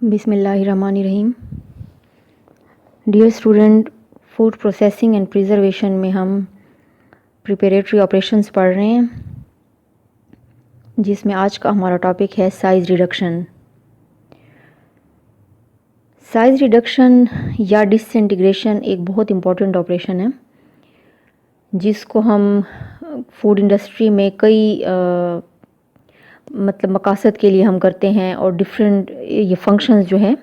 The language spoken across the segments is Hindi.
बिस्मिल्लाहिर्रहमानिर्रहीम। Dear student, food processing and preservation में हम प्रिपरेटरी ऑपरेशंस पढ़ रहे हैं, जिसमें आज का हमारा टॉपिक है साइज़ रिडक्शन। साइज़ रिडक्शन या डिसइंटीग्रेशन एक बहुत इम्पॉर्टेंट ऑपरेशन है, जिसको हम फूड इंडस्ट्री में कई मकासद के लिए हम करते हैं, और डिफरेंट ये फंक्शंस जो हैं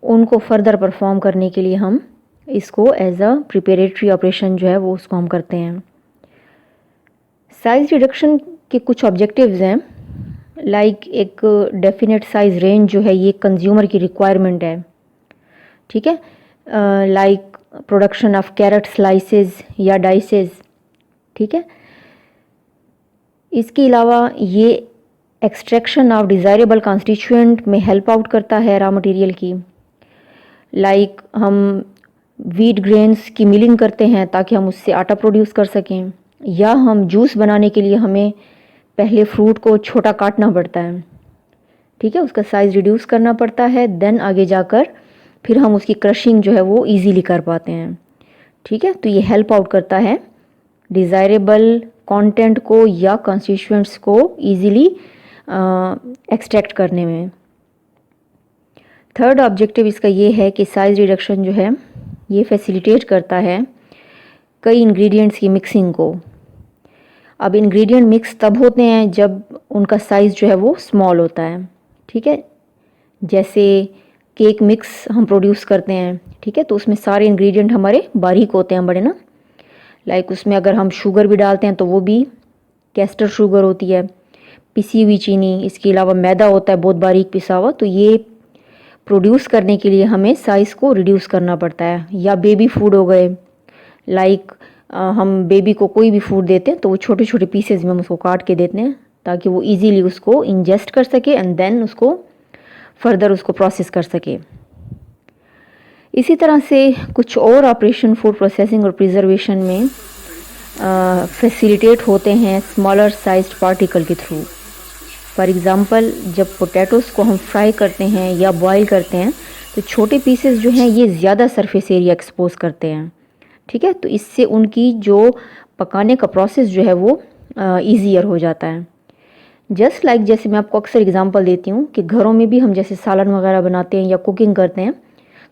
उनको फर्दर परफॉर्म करने के लिए हम इसको एज अ प्रिपरेटरी ऑपरेशन जो है वो उसको हम करते हैं। साइज़ रिडक्शन के कुछ ऑब्जेक्टिव्स हैं, लाइक एक डेफिनेट साइज़ रेंज जो है ये कंज्यूमर की रिक्वायरमेंट है, ठीक है, like production of carrot slices या डाइसेस, ठीक है। इसके अलावा ये एक्सट्रैक्शन ऑफ डिज़ायरेबल कॉन्स्टिट्यूएंट में हेल्प आउट करता है रॉ मटेरियल की, लाइक हम वीट ग्रेन्स की मिलिंग करते हैं ताकि हम उससे आटा प्रोड्यूस कर सकें, या हम जूस बनाने के लिए हमें पहले फ्रूट को छोटा काटना पड़ता है, ठीक है, उसका साइज़ रिड्यूस करना पड़ता है, देन आगे जाकर फिर हम उसकी क्रशिंग जो है वो इजीली कर पाते हैं, ठीक है। तो ये हेल्प आउट करता है डिज़ायरेबल कंटेंट को या कॉन्स्टिट्यूएंट्स को इजीली एक्सट्रैक्ट करने में। थर्ड ऑब्जेक्टिव इसका ये है कि साइज़ रिडक्शन जो है ये फैसिलिटेट करता है कई इंग्रेडिएंट्स की मिक्सिंग को। अब इंग्रेडिएंट मिक्स तब होते हैं जब उनका साइज़ जो है वो स्मॉल होता है, ठीक है। जैसे केक मिक्स हम प्रोड्यूस करते हैं, ठीक है, तो उसमें सारे इंग्रेडिएंट हमारे बारीक होते हैं बड़े ना, लाइक उसमें अगर हम शुगर भी डालते हैं तो वो भी कैस्टर शुगर होती है, पिसी हुई चीनी, इसके अलावा मैदा होता है बहुत बारीक पिसा हुआ। तो ये प्रोड्यूस करने के लिए हमें साइज़ को रिड्यूस करना पड़ता है। या बेबी फूड हो गए, लाइक हम बेबी को कोई भी फूड देते हैं तो वो छोटे छोटे पीसेज में हम उसको काट के देते हैं ताकि वो इजीली उसको इंजेस्ट कर सके एंड देन उसको फर्दर उसको प्रोसेस कर सके। इसी तरह से कुछ और ऑपरेशन फूड प्रोसेसिंग और प्रिजर्वेशन में फैसिलिटेट होते हैं स्मॉलर साइज्ड पार्टिकल के थ्रू। फॉर एग्ज़ाम्पल, जब पोटैटोज़ को हम फ्राई करते हैं या बॉईल करते हैं तो छोटे पीसेस जो हैं ये ज़्यादा सरफेस एरिया एक्सपोज करते हैं, ठीक है, तो इससे उनकी जो पकाने का प्रोसेस जो है वो ईज़ियर हो जाता है। जस्ट लाइक जैसे मैं आपको अक्सर एग्जांपल देती हूँ कि घरों में भी हम जैसे सालन वगैरह बनाते हैं या कुकिंग करते हैं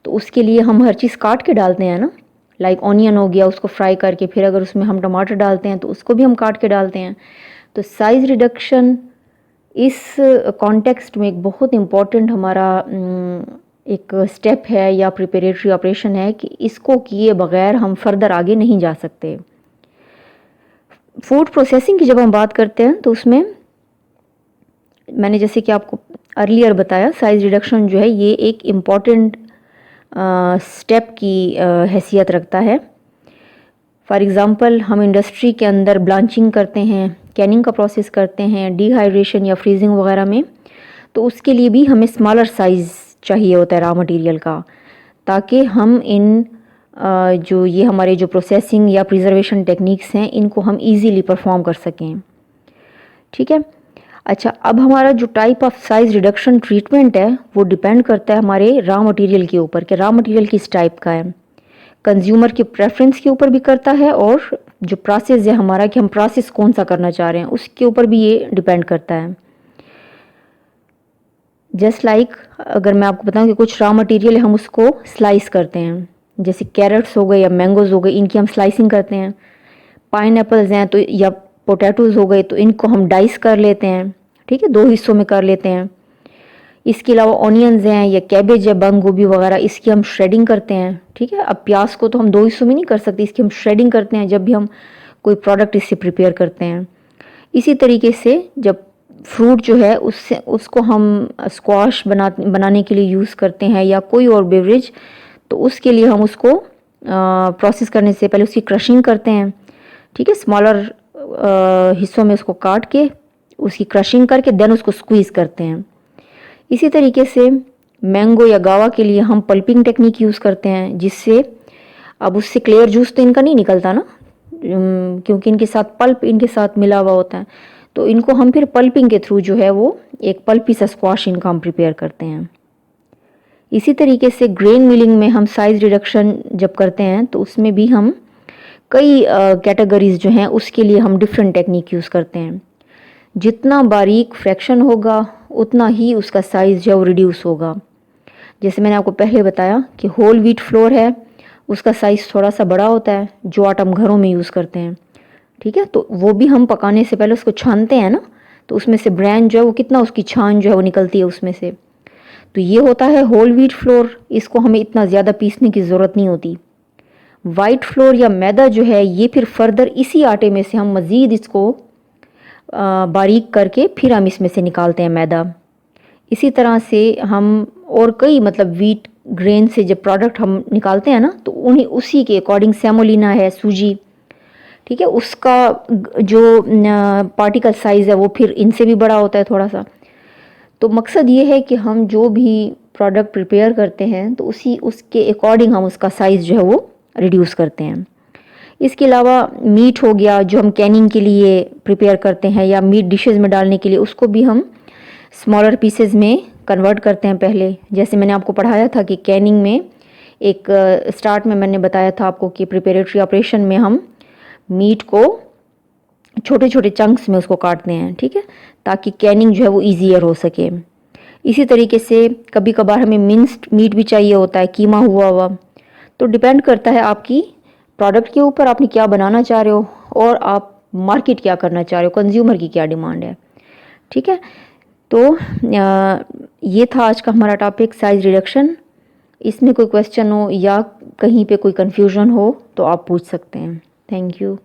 तो उसके लिए हम हर चीज़ काट के डालते हैं ना, लाइक ऑनियन हो गया, उसको फ्राई करके फिर अगर उसमें हम टमाटर डालते हैं तो उसको भी हम काट के डालते हैं। तो साइज़ रिडक्शन इस कॉन्टेक्स्ट में एक बहुत इम्पॉर्टेंट हमारा एक स्टेप है या प्रिपरेटरी ऑपरेशन है कि इसको किए बगैर हम फर्दर आगे नहीं जा सकते। फूड प्रोसेसिंग की जब हम बात करते हैं तो उसमें मैंने जैसे कि आपको अर्लियर बताया, साइज़ रिडक्शन जो है ये एक इम्पॉर्टेंट स्टेप की हैसियत रखता है। फॉर एग्ज़ाम्पल, हम इंडस्ट्री के अंदर ब्लांचिंग करते हैं, कैनिंग का प्रोसेस करते हैं, डिहाइड्रेशन या फ्रीजिंग वगैरह में, तो उसके लिए भी हमें स्मॉलर साइज़ चाहिए होता है रॉ मटेरियल का, ताकि हम इन जो ये हमारे जो प्रोसेसिंग या प्रिजर्वेशन टेक्निक्स हैं इनको हम इजीली परफॉर्म कर सकें, ठीक है। अच्छा, अब हमारा जो type of size reduction treatment है वो डिपेंड करता है हमारे रॉ मटेरियल के ऊपर कि रॉ मटेरियल किस टाइप का है, कंज्यूमर के प्रेफरेंस के ऊपर भी करता है, और जो प्रोसेस है हमारा कि हम प्रोसेस कौन सा करना चाह रहे हैं उसके ऊपर भी ये डिपेंड करता है। जस्ट लाइक अगर मैं आपको बताऊं कि कुछ रॉ मटेरियल है हम उसको स्लाइस करते हैं, जैसे कैरेट्स हो गए या मैंगोज़ हो गए, इनकी हम स्लाइसिंग करते हैं। पाइन एप्पल्स हैं तो या पोटैटोज़ हो गए तो इनको हम डाइस कर लेते हैं, ठीक है, 2 हिस्सों में कर लेते हैं। इसके अलावा ऑनियंस हैं या कैबेज है, बंद गोभी वगैरह, इसकी हम श्रेडिंग करते हैं, ठीक है। अब प्याज को तो हम 2 हिस्सों में नहीं कर सकते, इसकी हम श्रेडिंग करते हैं जब भी हम कोई प्रोडक्ट इससे प्रिपेयर करते हैं। इसी तरीके से जब फ्रूट जो है उससे उसको हम स्क्वाश बनाने के लिए यूज़ करते हैं या कोई और बेवरेज, तो उसके लिए हम उसको प्रोसेस करने से पहले उसकी क्रशिंग करते हैं, ठीक है, स्मॉलर हिस्सों में उसको काट के उसकी क्रशिंग करके देन उसको स्क्वीज़ करते हैं। इसी तरीके से मैंगो या गावा के लिए हम पल्पिंग टेक्निक यूज़ करते हैं, जिससे अब उससे क्लियर जूस तो इनका नहीं निकलता ना, क्योंकि इनके साथ पल्प इनके साथ मिला हुआ होता है, तो इनको हम फिर पल्पिंग के थ्रू जो है वो एक पल्पी सा स्क्वाश इनका हम प्रिपेयर करते हैं। इसी तरीके से ग्रेन मिलिंग में हम साइज़ रिडक्शन जब करते हैं तो उसमें भी हम कई कैटेगरीज जो हैं उसके लिए हम डिफरेंट टेक्निक यूज़ करते हैं। जितना बारीक फ्रैक्शन होगा उतना ही उसका साइज़ जो है वो रिड्यूस होगा। जैसे मैंने आपको पहले बताया कि होल व्हीट फ्लोर है, उसका साइज़ थोड़ा सा बड़ा होता है, जो आटा हम घरों में यूज़ करते हैं, ठीक है। तो वो भी हम पकाने से पहले उसको छानते हैं ना, तो उसमें से ब्रांड जो है वो कितना उसकी छान जो है वो निकलती है उसमें से। तो ये होता है होल व्हीट फ्लोर, इसको हमें इतना ज़्यादा पीसने की ज़रूरत नहीं होती। वाइट फ्लोर या मैदा जो है ये फिर फर्दर इसी आटे में से हम मज़ीद इसको बारीक करके फिर हम इसमें से निकालते हैं मैदा। इसी तरह से हम और कई मतलब वीट ग्रेन से जब प्रोडक्ट हम निकालते हैं ना, तो उन्हीं उसी के अकॉर्डिंग सेमोलिना है, सूजी, ठीक है, उसका जो पार्टिकल साइज़ है वो फिर इनसे भी बड़ा होता है थोड़ा सा। तो मकसद ये है कि हम जो भी प्रोडक्ट प्रिपेयर करते हैं तो उसके अकॉर्डिंग हम उसका साइज़ जो है वो रिड्यूस करते हैं। इसके अलावा मीट हो गया जो हम कैनिंग के लिए प्रिपेयर करते हैं या मीट डिशेस में डालने के लिए, उसको भी हम स्मॉलर पीसेस में कन्वर्ट करते हैं पहले। जैसे मैंने आपको पढ़ाया था कि कैनिंग में एक स्टार्ट में मैंने बताया था आपको कि प्रिपरेटरी ऑपरेशन में हम मीट को छोटे छोटे चंक्स में उसको काटते हैं, ठीक है, ताकि कैनिंग जो है वो ईजियर हो सके। इसी तरीके से कभी कभार हमें मिन्स्ड मीट भी चाहिए होता है, कीमा हुआ हुआ। तो डिपेंड करता है आपकी प्रोडक्ट के ऊपर, आपने क्या बनाना चाह रहे हो और आप मार्केट क्या करना चाह रहे हो, कंज्यूमर की क्या डिमांड है, ठीक है। तो ये था आज का हमारा टॉपिक साइज़ रिडक्शन। इसमें कोई क्वेश्चन हो या कहीं पे कोई कन्फ्यूजन हो तो आप पूछ सकते हैं। Thank you.